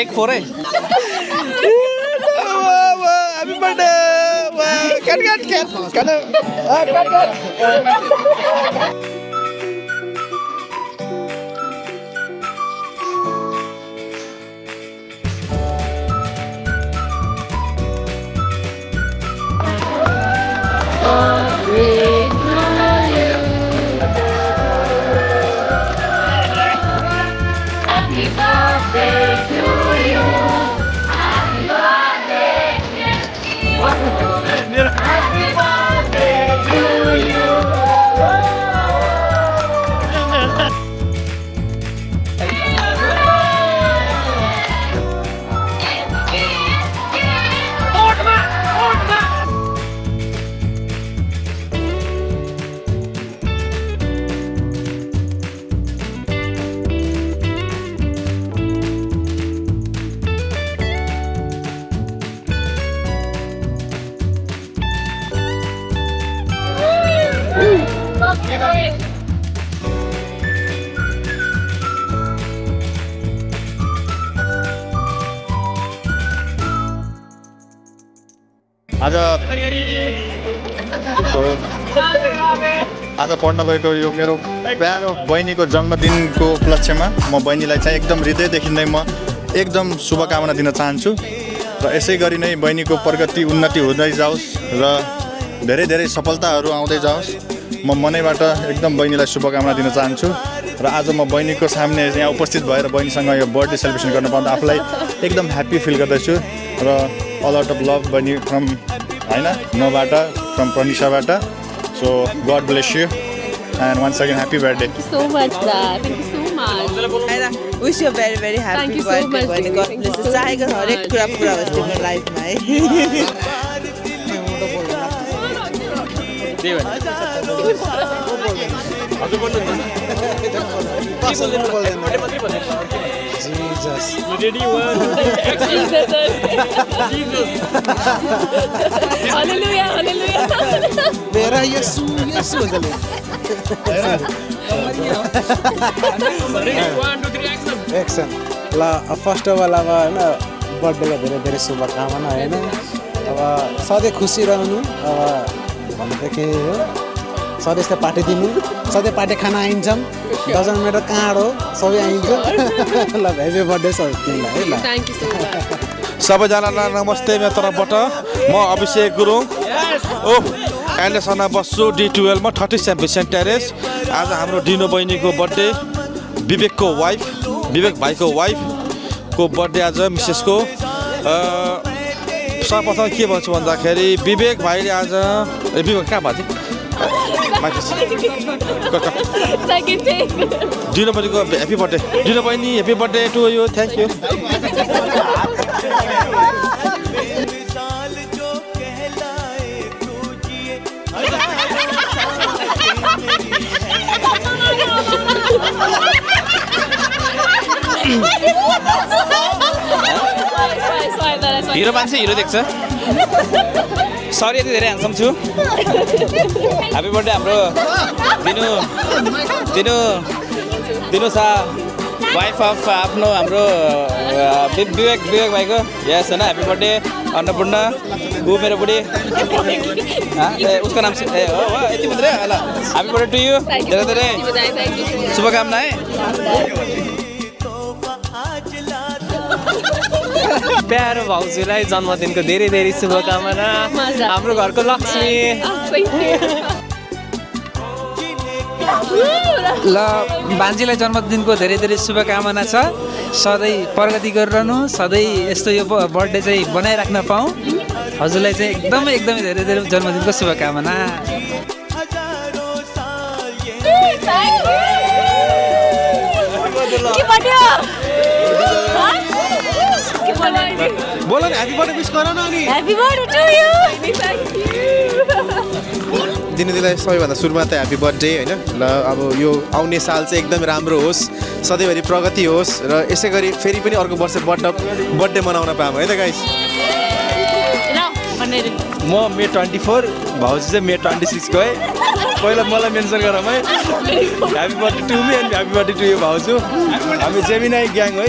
Take 4 है happy birthday cut आज पढ्न गएको यो मेरो प्यारो बहिनीको जन्मदिनको उपलक्ष्यमा म बहिनीलाई चाहिँ एकदम हृदयदेखि नै म एकदम शुभकामना दिन चाहन्छु र यसै गरी नै बहिनीको प्रगति उन्नति हुँदै जाओस् र धेरै धेरै सफलताहरू आउँदै जाओस्। म मनैबाट एकदम बहिनीलाई शुभकामना दिन चाहन्छु र आज म बहिनीको सामने यहाँ उपस्थित भएर बहिनीसँग यो बर्थडे सेलिब्रेसन गर्न पाउँदा आफूलाई एकदम ह्याप्पी फिल गर्दैछु र अल आउट अफ लभ बहिनी फ्रम हैन नबाट from प्रनिशाबाट। So God bless you and once again happy birthday. Thank you so much, Dad. Thank you so much. And I wish you a very, very happy Thank you so birthday. much. God bless you. चाहेको हरेक कुरा पुरा होस् तिम्रो लाइफमा है। Jesus. You ready one? Jesus. Hallelujah, hallelujah. मेरा यसु यसु भन्छ एक्सन ल फर्स्ट अफ अल अब होइन बर्थडेको धेरै धेरै शुभकामना होइन अब सधैँ खुसी रहनु अब भन्नु त के हो सधैँ यस्तो पार्टी दिनु सधैँ पार्टी खाना आइन्छौँ डजन मेरो काँड हो सबै आइन्छ ल ह्याप्पी बर्थडे सर तिमीलाई है ल Thank you so much. सबैजनालाई नमस्ते मेरो तर्फबाट म अभिषेक गुरुङ अहिलेसम्म बस्छु D12 मा 30 च्याम्पियन टेरेस। आज हाम्रो डिनो बहिनीको बर्थडे विवेकको वाइफ विवेक भाइको वाइफको बर्थडे आज मिसेसको सर्वप्रथम के भन्छु भन्दाखेरि विवेक भाइले आज विवेक कहाँ भएको थियो डिनो बहिनीको ह्याप्पी बर्थडे डिनो बहिनी happy birthday to you thank you. Hero मान्छे हिरो देख्छ सरी यति धेरै ह्यान्डसम छु ह्याप्पी बर्थडे हाम्रो दिनु दिनु दिनु सा वाइफ अफ आफ्नो हाम्रो विवेक भाइको यस होइन ह्याप्पी बर्थडे अन्नपूर्ण ऊ मेरो बुढी उसको नाम ए हो यति मात्रै ल ह्याप्पी बर्थडे टु यु धेरै धेरै शुभकामना है। प्यारो भाउजूलाई जन्मदिनको धेरै धेरै शुभकामना हाम्रो घरको लक्ष्मी ल भान्जीलाई जन्मदिनको धेरै धेरै शुभकामना छ सधैँ प्रगति गरिरहनु सधैँ यस्तो यो बर्थडे चाहिँ बनाइराख्न पाऊँ हजुरलाई चाहिँ एकदमै एकदमै धेरै धेरै जन्मदिनको शुभकामना। बोल न ह्याप्पी बर्थडे विश गर न अनि Happy birthday to you. Thank you. दिनुलाई सबैभन्दा सुरुमा त ह्याप्पी बर्थडे होइन ल अब यो आउने साल चाहिँ एकदम राम्रो होस् सधैँभरि प्रगति होस् र यसै गरी फेरि पनि अर्को वर्ष बर्थडे मनाउन पाऊँ है त गाइस। म मे 24 भाउजू चाहिँ मे 26 को है पहिला मलाई मेन्सन गरौँ है happy birthday to me and happy birthday to you भाउजू हामी जेमिनाई ग्याङ है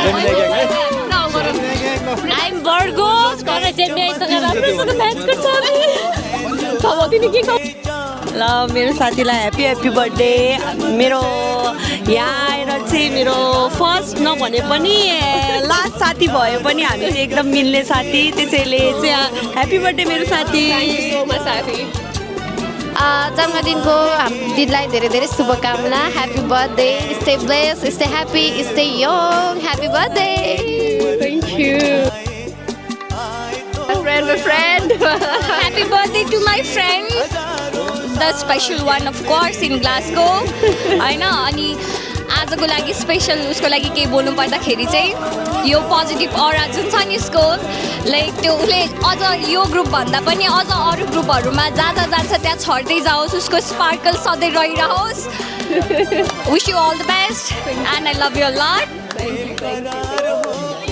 जेमिनाई ग्याङ है I'm Virgo. तर जेमिनीसँग राम्रोसँग म्याच गर्छ अरे खबर तिमी के खबर ल मेरो साथीलाई ह्याप्पी ह्याप्पी बर्थडे मेरो यहाँ आएर चाहिँ मेरो फर्स्ट नभने पनि लास्ट साथी भयो पनि हामी चाहिँ एकदम मिल्ने साथी त्यसैले चाहिँ ह्याप्पी बर्थडे मेरो साथी सो मच साथी जन्मदिनको दिदीलाई धेरै धेरै शुभकामना happy birthday stay bless stay happy stay young happy birthday thank you my friend Happy birthday to my friend the special one of course in Glasgow हैन अनि आजको लागि स्पेशल उसको लागि केही बोल्नु पर्दाखेरि चाहिँ यो पोजिटिभ अरा जुन छ नि उसको लाइक त्यो उसले अझ यो ग्रुप भन्दा पनि अझ अरू ग्रुपहरूमा जहाँ जान्छ त्यहाँ छर्दै जाओस् उसको स्पार्कल सधैँ रहिरहोस् wish you all the best and I love you a lot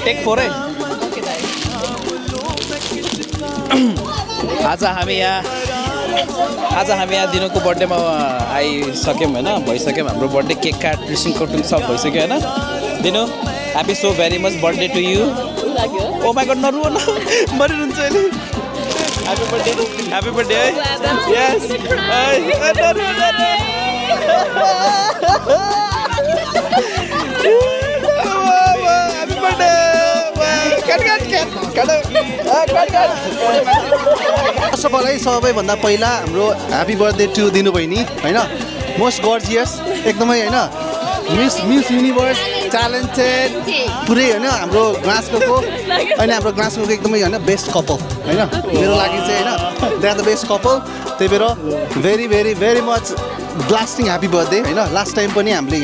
take 4 है आज हामी यहाँ दिनुको बर्थडेमा आइसक्यौँ होइन भइसक्यौँ हाम्रो बर्थडे केक काट ड्रेसिङ कोटिङ सब भइसक्यो होइन दिनु happy so very much birthday to you oh my god नरुवा न मरिनुहुन्छ अहिले ह्याप्पी बर्थडे है yes happy birthday first of all है सबैभन्दा पहिला हाम्रो ह्याप्पी बर्थडे टु दिनु बहिनी होइन मोस्ट गॉर्जियस एकदमै होइन मिस युनिभर्स ट्यालेन्टेड पुरै होइन हाम्रो ग्लासगोको होइन हाम्रो ग्लासगोको एकदमै होइन बेस्ट कपल होइन मेरो लागि चाहिँ होइन they are the best couple त्यही भएर very very very much blasting happy birthday होइन लास्ट टाइम पनि हामीले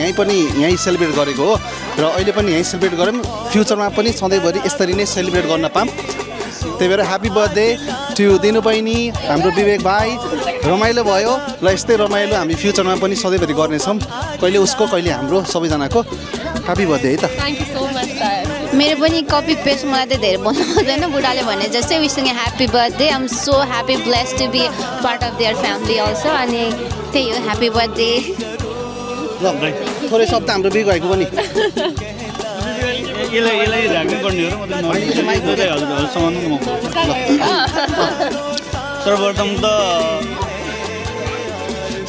यहीँ सेलिब्रेट गरेको हो र अहिले पनि यहीँ सेलिब्रेट गरौँ फ्युचरमा पनि सधैँभरि यसरी नै सेलिब्रेट गर्न पाऊँ त्यही भएर ह्याप्पी बर्थडे टु दिनु बहिनी हाम्रो विवेक भाइ रमाइलो भयो र यस्तै रमाइलो हामी फ्युचरमा पनि सधैँभरि गर्नेछौँ कहिले उसको कहिले हाम्रो सबैजनाको ह्याप्पी बर्थडे है त थ्याङ्क यू सो मच मेरो पनि कपी पेस्ट मलाई चाहिँ धेरै बोल्नु आउँदैन बुढाले भने जस्तै wishing happy birthday I am so happy bless to be part of their family also अनि त्यही हो ह्याप्पी बर्थडे ल थोरै शब्द हाम्रो बिगाएको पनि यसलाई राख्नुपर्ने हो र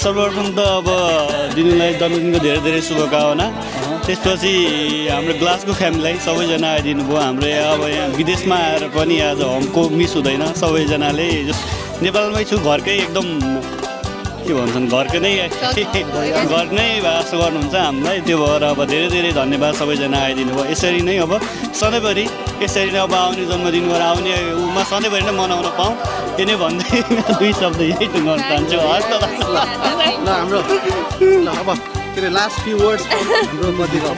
सर्वप्रथम त अब दिनुलाई जन्मदिनको धेरै धेरै शुभकामना त्यसपछि हाम्रो ग्लासको फ्यामिलीलाई सबैजना आइदिनु भयो हाम्रो अब यहाँ विदेशमा आएर पनि आज होमको मिस हुँदैन सबैजनाले नेपालमै छु घरकै एकदम के भन्छन् घरकै नै घर नै बास गर्नुहुन्छ हामीलाई त्यो भएर अब धेरै धेरै धन्यवाद सबैजना आइदिनु भयो यसरी नै अब सधैँभरि यसरी नै अब आउने जन्मदिनबाट आउने उमा सधैँभरि नै मनाउन पाऊँ यो नै भन्दै दुई शब्द यही गर्न चाहन्छु हस् त ल हाम्रो ल अब के अरे लास्ट फ्यु वर्ड्स हाम्रो कतिको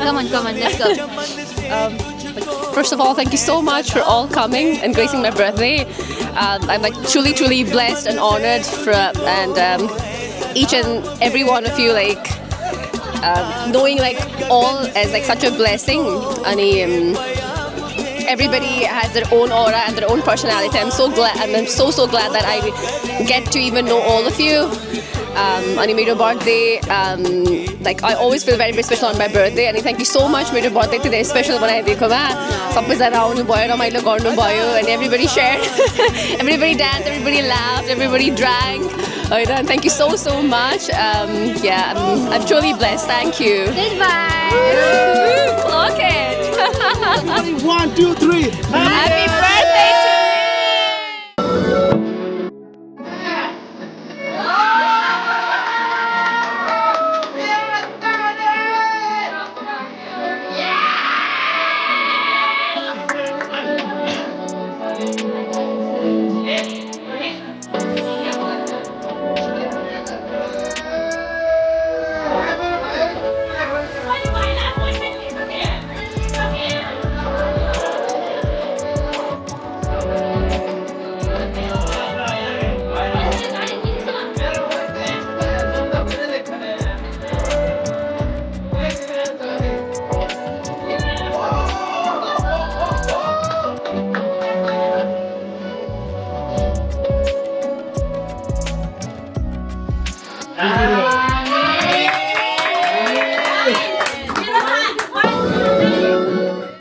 Come on, let's go. First of all, thank you so much for all coming and gracing my birthday. I'm like truly blessed and honored and each and every one of you like knowing like all as like such a blessing. And everybody has their own aura and their own personality. I'm so glad and I'm so glad that I get to even know all of you. Ani मेरो birthday like I always feel very special on my birthday and thank you so much मेरो birthday to the special बनाइदिएकोमा सबैजना आउनु भयो रमाइलो गर्नु भयो and everybody shared everybody danced everybody laughed everybody drank and thank you so much yeah I'm truly blessed thank you Goodbye. Clock it 1 2 3 happy birthday